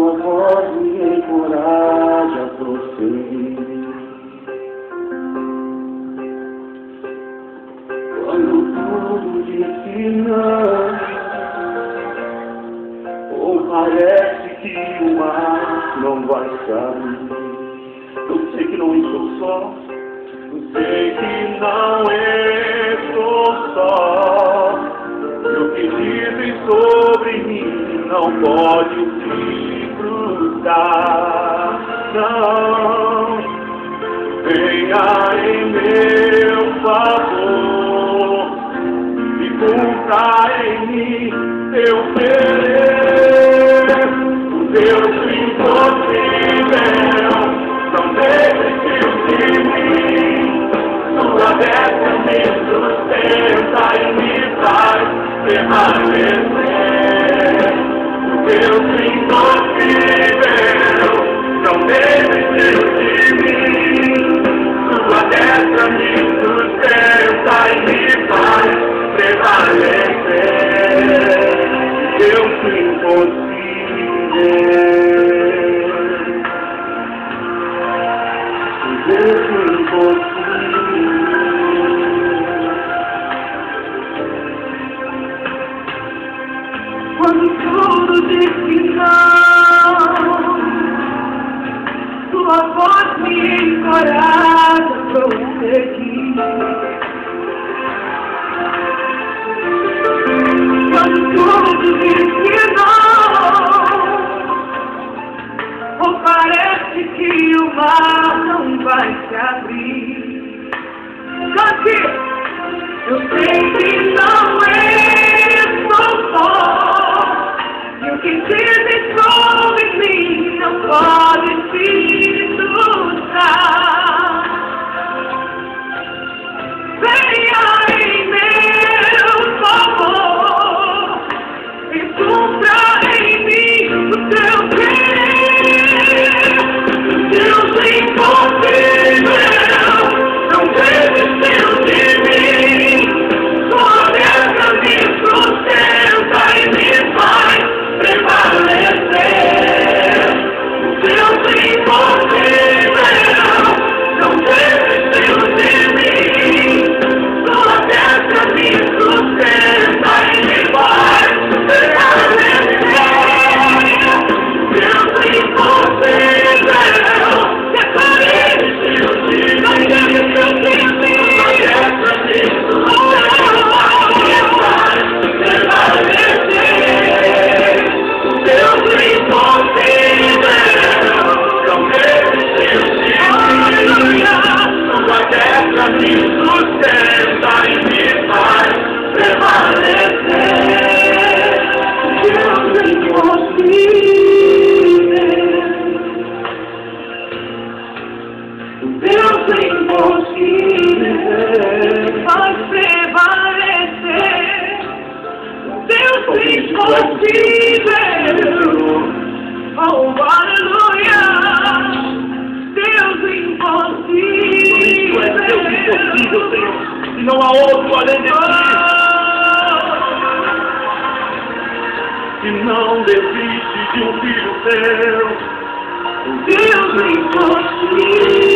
Tua voz me encoraja a prosseguir. Quando tudo diz que não, ou parece que o mar não vai sair. Eu sei que não estou só, eu sei que não estou só. E o que dizem sobre mim não pode se frustrar. Não, venha em meu favor e cumpra em mim teu querer. O Deus impossível não desistiu de mim. Sua destra me sustenta e me faz permanecer. O Deus impossível não desistiu de mim. Sua destra me sustenta e me faz prevalecer. Deus impossível. Deus impossível. Quando tudo diz que não, tua voz me encoraja a prosseguir. Quando tudo diz que não, ou parece que o mar não vai se abrir. Cante! Eu sei que não estou só, e o que dizem sobre mim não pode se frustrar. Venha em meu favor e cumpra em mim o teu querer. Deus impossível não desistiu de mim. Sua destra me sustenta e me faz prevalecer. Deus impossível não desistiu de mim. Sua destra me sustenta e me faz prevalecer. Deus impossível não desistiu de mim. Sua destra me sustenta e me faz prevalecer. Deus impossível não desistiu de mim. Sua destra me sustenta e me faz prevalecer. Deus impossível. Deus impossível faz prevalecer. Deus impossível. Oh, aleluia. Deus impossível. Deus impossível, Senhor. E não há outro além de ti. Que não desiste de um filho teu. Deus impossível.